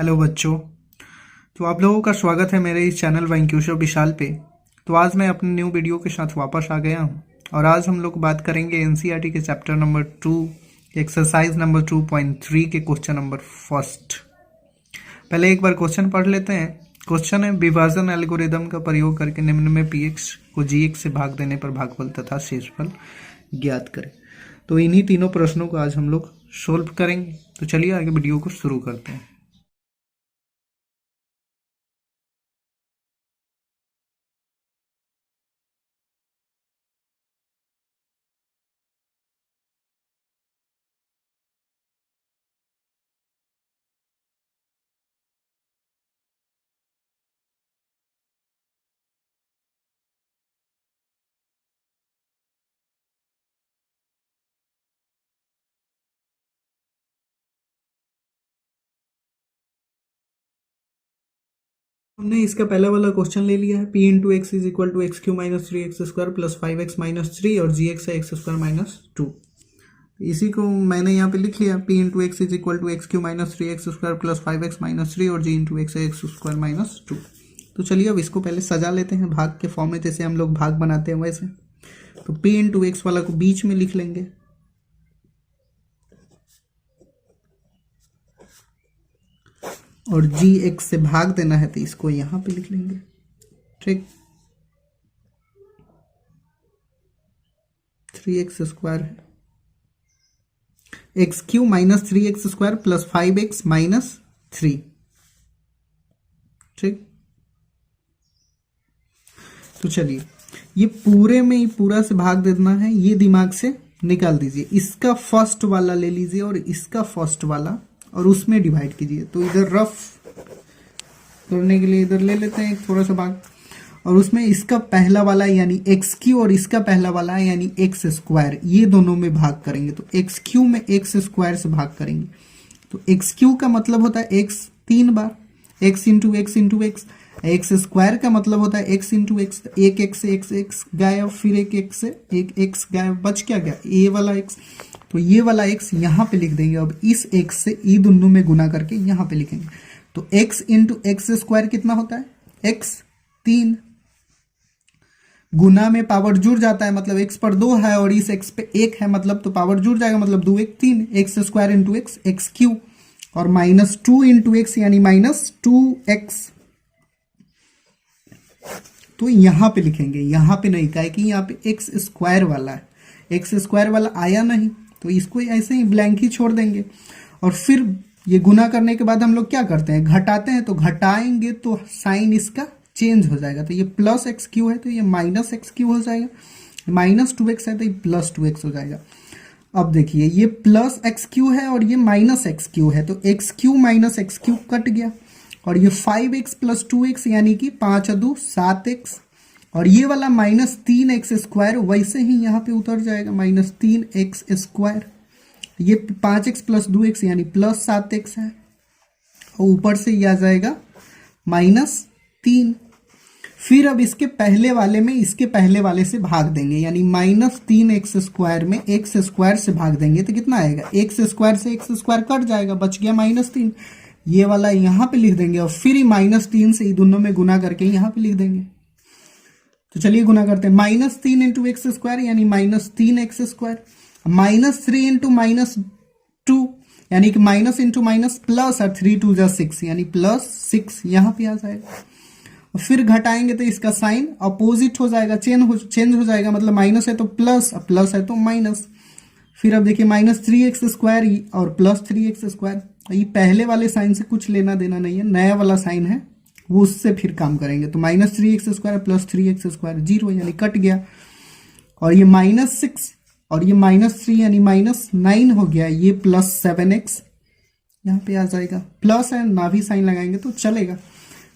Hello बच्चों। तो आप लोगों का स्वागत है मेरे इस चैनल वैंक्यूशो विशाल पे। तो आज मैं अपने न्यू वीडियो के साथ वापस आ गया हूँ और आज हम लोग बात करेंगे एनसीईआरटी के चैप्टर नंबर 2 एक्सरसाइज नंबर 2.3 के क्वेश्चन नंबर फर्स्ट। पहले एक बार क्वेश्चन पढ़ लेते हैं। क्वेश्चन है, विभाजन एल्गोरिदम का प्रयोग करके निम्न में पीएक्स को जीएक्स से भाग देने पर भागफल तथा शेषफल ज्ञात करें। तो इन्हीं तीनों प्रश्नों को आज हम लोग सोल्व करेंगे। तो चलिए आगे वीडियो को शुरू करते हैं। हमने इसका पहला वाला क्वेश्चन ले लिया है। P into x is equal to x cube minus three x square plus 5x minus three और जी एक्स है एक्स स्क्वायर माइनस टू। इसी को मैंने यहाँ पे लिख लिया। P into x is equal to x cube minus three x square plus 5x minus three और जी इंटू एक्स है एक्स स्क्वायर माइनस टू। तो चलिए अब इसको पहले सजा लेते हैं भाग के फॉर्म में, जैसे हम लोग भाग बनाते हैं वैसे। तो पी इंटू एक्स वाला को बीच में लिख लेंगे और जी एक्स से भाग देना है तो इसको यहाँ पे लिख लेंगे। ठीक, 3x स्क्वायर है x cube minus 3x square plus 5x minus three. ठीक, तो चलिए ये पूरे में ही पूरा से भाग देना है, ये दिमाग से निकाल दीजिए। इसका फर्स्ट वाला ले लीजिए और इसका फर्स्ट वाला और उसमें डिवाइड कीजिए। तो इधर रफ करने के लिए इधर ले लेते हैं एक थोड़ा सा भाग, और उसमें इसका पहला वाला यानी एक्स क्यू और इसका पहला वाला यानी एक्स स्क्वायर, ये दोनों में भाग करेंगे। तो एक्स क्यू में एक्स स्क्वायर से भाग करेंगे। तो एक्स क्यू का मतलब होता है एक्स 3 बार, x into x into x. X square का मतलब होता है एक्स इंटू एक्स। एक एक्स से एक्स गायब, फिर एक एक्स से एक एक्स गायब, बच क्या गया ये वाला एक्स। तो ये वाला एक्स यहाँ पे लिख देंगे। अब इस एक्स से ई दोनों में गुना करके यहाँ पे लिखेंगे। तो एक्स इंटू एक्स स्क्वायर कितना होता है, एक्स 3, गुना में पावर जुड़ जाता है, मतलब एक्स पर 2 है और इस एक्स पे 1 है, मतलब तो पावर जुड़ जाएगा, मतलब 2 1 3, x square into x x Q, और माइनस 2 इंटू एक्स यानी माइनस 2x। तो यहां पे लिखेंगे, यहां पे नहीं, क्या है कि यहाँ पे एक्स स्क्वायर वाला है, एक्स स्क्वायर वाला आया नहीं तो इसको ऐसे ही ब्लैंक ही छोड़ देंगे। और फिर ये गुना करने के बाद हम लोग क्या करते हैं, घटाते हैं। तो घटाएंगे तो साइन इसका चेंज हो जाएगा। तो ये प्लस एक्स क्यू है तो ये माइनस एक्स क्यू हो जाएगा, माइनस 2x है तो ये प्लस 2x हो जाएगा। अब देखिए ये प्लस एक्स क्यू है और ये माइनस एक्स क्यू है, तो x cube minus x Q cut गया, और ये 5x प्लस 2x यानी कि 5 2 7x, और ये वाला माइनस 3x स्क्वायर वैसे ही यहाँ पे उतर जाएगा, माइनस 3x स्क्वायर। ये 5x प्लस 2x यानी प्लस 7x है, और ऊपर से ये आ जाएगा माइनस 3। फिर अब इसके पहले वाले में इसके पहले वाले से भाग देंगे, यानी माइनस 3x स्क्वायर में एक्स स्क्वायर से भाग देंगे तो कितना आएगा, एक्स स्क्वायर से एक्स स्क्वायर कट जाएगा, बच गया माइनस 3। ये वाला यहाँ पे लिख देंगे और फिर माइनस 3 से दोनों में गुना करके यहाँ पे लिख देंगे। तो चलिए गुना करते हैं। माइनस 3 इंटू एक्स स्क्वायर यानी minus 3x square, minus 3 into minus 2 यानी कि माइनस इंटू माइनस प्लस, और 3 2 6 यानी प्लस 6 यहाँ पे आ जाएगा। और फिर घटाएंगे तो इसका साइन अपोजिट हो जाएगा, चेंज हो जाएगा, मतलब माइनस है तो प्लस, प्लस है तो माइनस। फिर अब देखिए माइनस 3x स्क्वायर और प्लस 3x स्क्वायर, ये पहले वाले साइन से कुछ लेना देना नहीं है, नया वाला साइन है वो उससे फिर काम करेंगे। तो minus 3x square plus 3x square 0 यानी कट गया, और ये माइनस 6 और ये माइनस 3 यानी माइनस 9 हो गया, ये प्लस 7x यहाँ पे आ जाएगा। प्लस है ना भी साइन लगाएंगे तो चलेगा।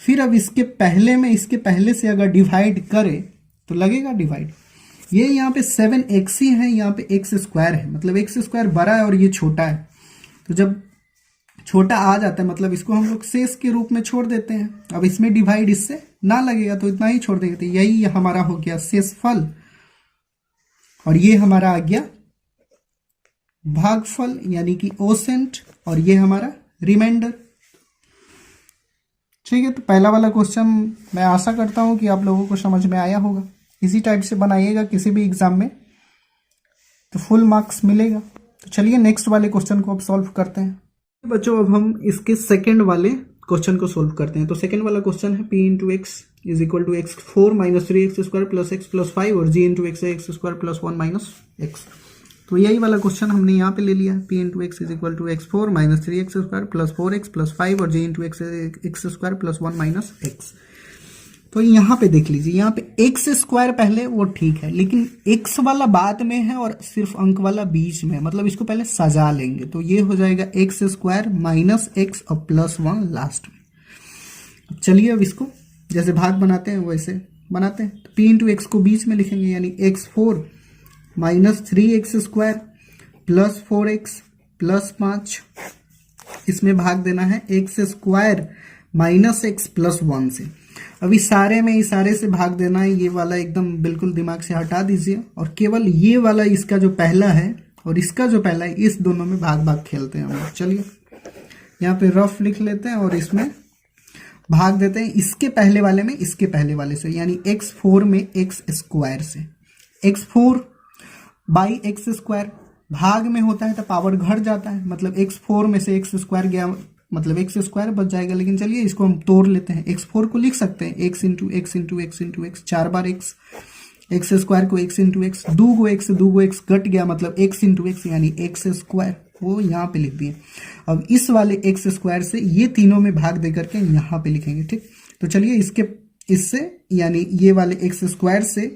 फिर अब इसके पहले में इसके पहले से अगर डिवाइड करें तो लगेगा डिवाइड। ये यहाँ पे 7x ही है, यहाँ पे x स्क्वायर है, मतलब x स्क्वायर बड़ा है और ये छोटा है। तो जब छोटा आ जाता है मतलब इसको हम लोग शेष के रूप में छोड़ देते हैं। अब इसमें डिवाइड इससे ना लगेगा तो इतना ही छोड़ देंगे। तो यही हमारा हो गया शेषफल, और ये हमारा आ गया भागफल यानी कि ओसेंट, और ये हमारा रिमाइंडर। ठीक है, तो पहला वाला क्वेश्चन मैं आशा करता हूँ कि आप लोगों को समझ में आया होगा। इसी टाइप से बनाइएगा किसी भी एग्जाम में, तो फुल मार्क्स मिलेगा। तो चलिए नेक्स्ट वाले क्वेश्चन को अब सॉल्व करते हैं। बच्चों अब हम इसके सेकंड वाले क्वेश्चन को सोल्व करते हैं। तो सेकंड वाला क्वेश्चन है p into x is equal to x four minus three x square plus x plus five और g इंटू एक्स है x square plus one minus x. तो यही वाला क्वेश्चन हमने यहाँ पे ले लिया है, p into x is equal to x four minus three x square plus four x plus five और g into x x square plus one minus x. तो यहाँ पे देख लीजिए, यहाँ पे एक्स स्क्वायर पहले वो ठीक है, लेकिन एक्स वाला बाद में है और सिर्फ अंक वाला बीच में है, मतलब इसको पहले सजा लेंगे। तो ये हो जाएगा एक्स स्क्वायर माइनस एक्स और प्लस वन लास्ट में। चलिए अब इसको जैसे भाग बनाते हैं वैसे बनाते हैं। तो पी इंटू एक्स को बीच में लिखेंगे, यानी x four minus three x square plus four x plus पाँच, इसमें भाग देना है x square minus x plus one से। अब इशारे में इशारे से भाग देना है, ये वाला एकदम बिल्कुल दिमाग से हटा दीजिए और केवल ये वाला इसका जो पहला है और इसका जो पहला है, इस दोनों में भाग भाग खेलते हैं हम लोग। चलिए यहाँ पे रफ लिख लेते हैं और इसमें भाग देते हैं इसके पहले वाले में इसके पहले वाले से, यानी एक्स फोर में एक्स स्क्वायर से। X four by x square भाग में होता है तो पावर घट जाता है, मतलब एक्स फोर में से एक्स स्क्वायर गया, मतलब एक्स स्क्वायर बच जाएगा। लेकिन चलिए इसको हम तोड़ लेते हैं, एक्स फोर को लिख सकते हैं x into x into x into x, चार बार एक्स, एक्स स्क्वायर को एक्स इंटू एक्स, दो गो एक्स कट गया, मतलब एक्स इंटू एक्स यानी एक्स स्क्वायर, वो यहाँ पे लिख दिए। अब इस वाले एक्स स्क्वायर से ये तीनों में भाग दे करके यहाँ पे लिखेंगे। ठीक, तो चलिए इससे यानी ये वाले एक्स स्क्वायर से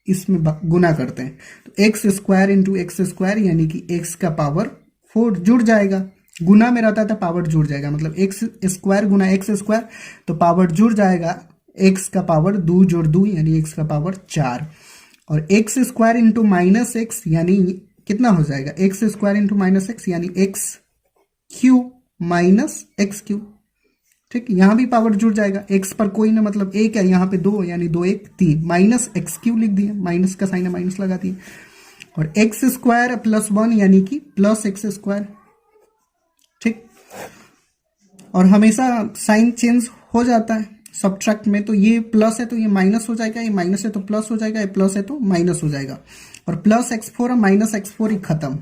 इसमें गुना करते हैं। तो x square into x square यानी कि एक्स का पावर फोर जुड़ जाएगा, गुना में रहता था पावर जुड़ जाएगा, मतलब एक्स स्क्वायर गुना एक्स स्क्वायर तो पावर जुड़ जाएगा, एक्स का पावर दो जोड़ दो यानी एक्स का पावर चार, और x square into minus x यानी कितना हो जाएगा, x square into minus x यानी x cube minus x cube. ठीक, यहाँ भी पावर जुड़ जाएगा, एक्स पर कोई ना मतलब एक है, यहाँ पे दो यानी दो एक तीन, माइनस एक्स क्यू लिख दिए, माइनस का साइन है माइनस लगा दिए, और एक्स स्क्वायर प्लस वन यानी कि प्लस एक्स स्क्वायर। ठीक, और हमेशा साइन चेंज हो जाता है सब्ट्रैक्ट में, तो ये प्लस है तो ये माइनस हो जाएगा, ये माइनस है तो प्लस हो जाएगा, ये प्लस है तो माइनस हो जाएगा, और प्लस एक्स फोर और माइनस एक्स फोर ही खत्म।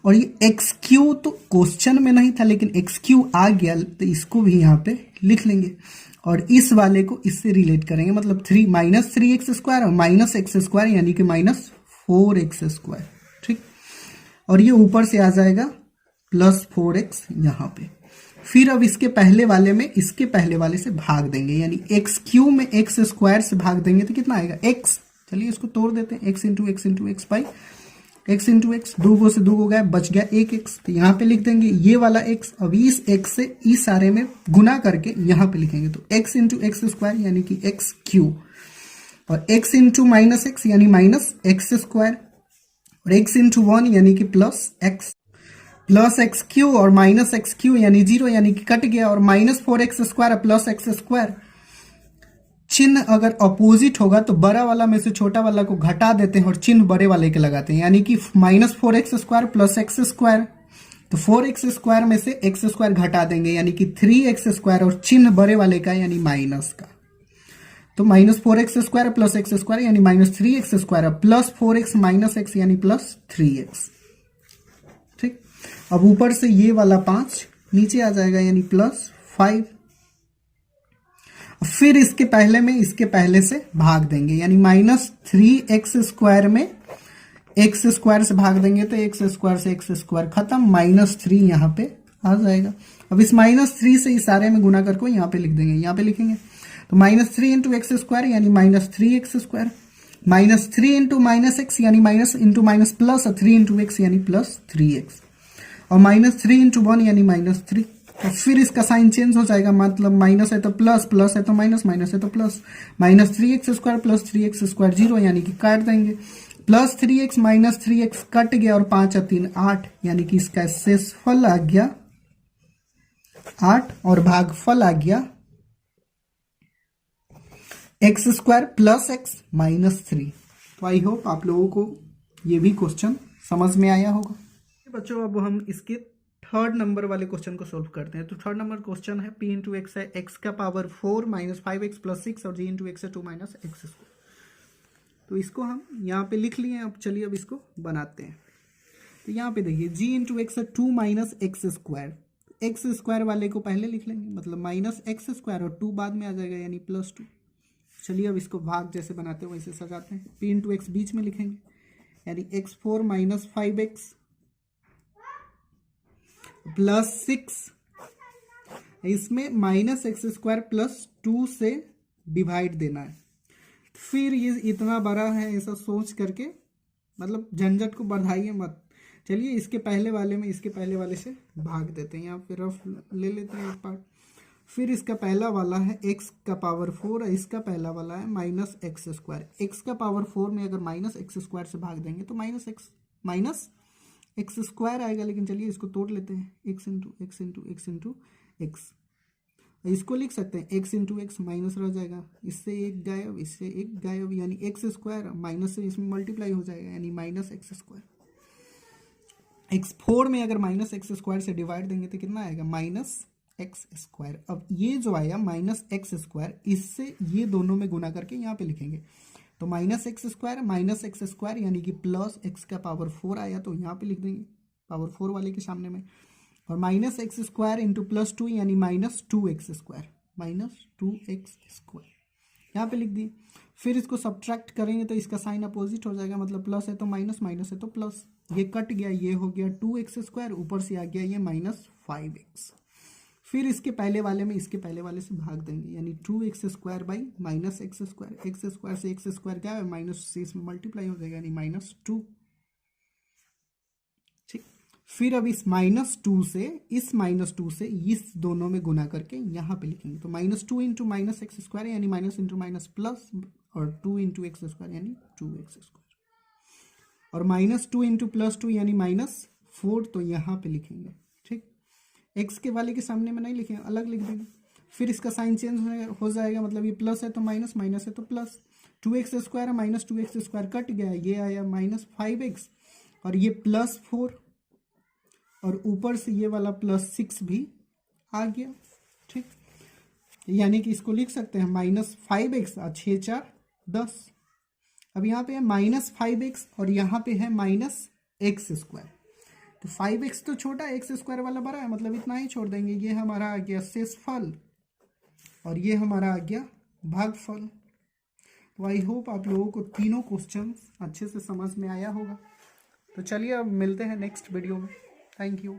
और ये एक्स क्यू तो क्वेश्चन में नहीं था, लेकिन एक्स क्यू आ गया तो इसको भी यहाँ पे लिख लेंगे और इस वाले को इससे रिलेट करेंगे, मतलब three minus three x square और माइनस एक्स स्क्वायर यानी कि माइनस फोर एक्स स्क्वायर। ठीक, और ये ऊपर से आ जाएगा प्लस फोर एक्स यहाँ पे। फिर अब इसके पहले वाले में इसके पहले वाले से भाग देंगे, यानी एक्स क्यू में एक्स स्क्वायर से भाग देंगे तो कितना आएगा एक्स। चलिए इसको तोड़ देते हैं, x into x by x into x, दो गो से दो गो गया, बच गया एक एक्स, तो यहाँ पे लिख देंगे ये वाला एक्स। अब इस एक्स से इस सारे में गुना करके यहाँ पे लिखेंगे, तो एक्स इंटू एक्स स्क्वायर यानी कि एक्स क्यू, और एक्स इंटू माइनस एक्स यानी माइनस एक्स स्क्वायर, और एक्स इंटू वन यानी कि प्लस एक्स क्यू, और माइनस एक्स क्यू यानी जीरो यानी कि कट गया, और minus four x square plus x square. चिन्ह अगर अपोजिट होगा तो बड़ा वाला में से छोटा वाला को घटा देते हैं और चिन्ह बड़े वाले के लगाते हैं, यानी कि minus four x square plus x square, तो फोर एक्स स्क्वायर में से एक्स स्क्वायर घटा देंगे यानी कि थ्री एक्स स्क्वायर, और चिन्ह बड़े वाले का यानी माइनस का, तो minus four x square plus x square यानी minus three x square, plus four x minus x यानी प्लस थ्री एक्स। ठीक, अब ऊपर से ये वाला पांच नीचे आ जाएगा यानी प्लस फाइव, फिर इसके पहले में इसके पहले से भाग देंगे, यानी माइनस थ्री एक्स स्क्वायर में एक्स स्क्वायर से भाग देंगे तो एक्स स्क्वायर से एक्स स्क्वायर खत्म, माइनस थ्री यहाँ पे आ जाएगा। अब इस माइनस थ्री से इशारे में गुना करके यहाँ पे लिख देंगे, यहाँ पे लिखेंगे तो minus three into x square यानी minus three x square, minus three into minus x यानी माइनस इंटू माइनस प्लस, और थ्री इंटू एक्स यानी प्लस थ्री एक्स, और माइनस थ्री इंटू वन यानी माइनस थ्री। तो फिर इसका साइन चेंज हो जाएगा, मतलब माइनस है तो प्लस, प्लस है तो माइनस, माइनस है तो plus, minus three x square plus three x square zero यानी कि काट देंगे, plus three x minus three x cut गया, और पांच और तीन आठ यानी कि इसका शेषफल आ गया आठ, और भागफल आ गया x square plus x minus three. तो आई होप आप लोगों को ये भी क्वेश्चन समझ में आया होगा। बच्चों अब हम इसके थर्ड नंबर वाले क्वेश्चन को सोल्व करते हैं। तो थर्ड नंबर क्वेश्चन है p इंटू एक्स है x का पावर 4 माइनस 5x प्लस 6 और g इंटू एक्स है 2 माइनस एक्स स्क्वायर। तो इसको हम यहाँ पे लिख लिए। अब चलिए अब इसको बनाते हैं। तो यहाँ पे देखिए g इंटू एक्स है 2 minus x square. X square वाले को पहले लिख लेंगे, मतलब माइनस एक्स स्क्वायर और 2 बाद में आ जाएगा यानी प्लस 2। चलिए अब इसको भाग जैसे बनाते हैं वैसे सजाते हैं। p इंटू एक्स बीच में लिखेंगे यानी x4 माइनस 5x प्लस 6, इसमें माइनस एक्स स्क्वायर प्लस 2 से डिवाइड देना है। फिर ये इतना बड़ा है ऐसा सोच करके, मतलब झंझट को बढ़ाइए मत। चलिए इसके पहले वाले में इसके पहले वाले से भाग देते हैं, यहाँ पे रफ ले लेते हैं एक पार्ट। फिर इसका पहला वाला है x का पावर 4, इसका पहला वाला है माइनस एक्स स्क्वायर। एक्स का पावर 4 में अगर माइनस एक्स स्क्वायर से भाग देंगे तो माइनस एक्स स्क्वायर आएगा। लेकिन चलिए इसको तोड़ लेते हैं, x into x into x into x. इसको लिख सकते हैं एक्स इंटू एक्स, माइनस रह जाएगा, इससे एक गायब इससे एक गायब, यानी एक्स स्क्वायर माइनस से इसमें मल्टीप्लाई हो जाएगा यानी माइनस एक्स स्क्वायर। x4 में अगर माइनस एक्स स्क्वायर से डिवाइड देंगे तो कितना आएगा माइनस एक्स स्क्वायर। अब ये जो आया माइनस एक्स स्क्वायर, इससे ये दोनों में गुना करके यहाँ पे लिखेंगे। तो माइनस एक्स स्क्वायर यानी कि प्लस एक्स का पावर 4 आया तो यहाँ पे लिख देंगे पावर 4 वाले के सामने में। और minus x square into plus 2 यानी माइनस 2x स्क्वायर यहाँ पे लिख दिए। फिर इसको सब्ट्रैक्ट करेंगे तो इसका साइन अपोजिट हो जाएगा, मतलब प्लस है तो माइनस, माइनस है तो प्लस। ये कट गया, ये हो गया 2x स्क्वायर, ऊपर से आ गया ये माइनस 5x। फिर इसके पहले वाले में इसके पहले वाले से भाग देंगे यानी 2x square by minus x square. X square से एक्स स्क्वायर क्या है माइनस से इसमें मल्टीप्लाई हो जाएगा यानी माइनस 2। ठीक, फिर अब इस माइनस 2 से इस दोनों में गुना करके यहाँ पे लिखेंगे। तो minus 2 into minus x square यानी माइनस इंटू माइनस प्लस, और 2 इंटू एक्स स्क्वायर यानी 2x स्क्वायर, और माइनस 2 इंटू प्लस 2 यानी माइनस 4। तो यहाँ पे लिखेंगे। ठीक, एक्स के वाले के सामने में नहीं लिखेंगे, अलग लिख देंगे। फिर इसका साइन चेंज हो जाएगा, मतलब ये प्लस है तो माइनस, माइनस है तो प्लस। 2x स्क्वायर है माइनस 2x स्क्वायर कट गया, ये आया माइनस 5x, और ये प्लस 4, और ऊपर से ये वाला प्लस 6 भी आ गया। ठीक, यानी कि इसको लिख सकते हैं माइनस 5x और 6 4 10। अब यहाँ पे है माइनस 5x और यहाँ पे है माइनस एक्स स्क्वायर। तो 5x तो छोटा, एक्स स्क्वायर वाला बड़ा है, मतलब इतना ही छोड़ देंगे। ये हमारा आ गया शेषफल और ये हमारा आ गया भागफल। तो आई होप आप लोगों को तीनों क्वेश्चन अच्छे से समझ में आया होगा। तो चलिए अब मिलते हैं नेक्स्ट वीडियो में। Thank you.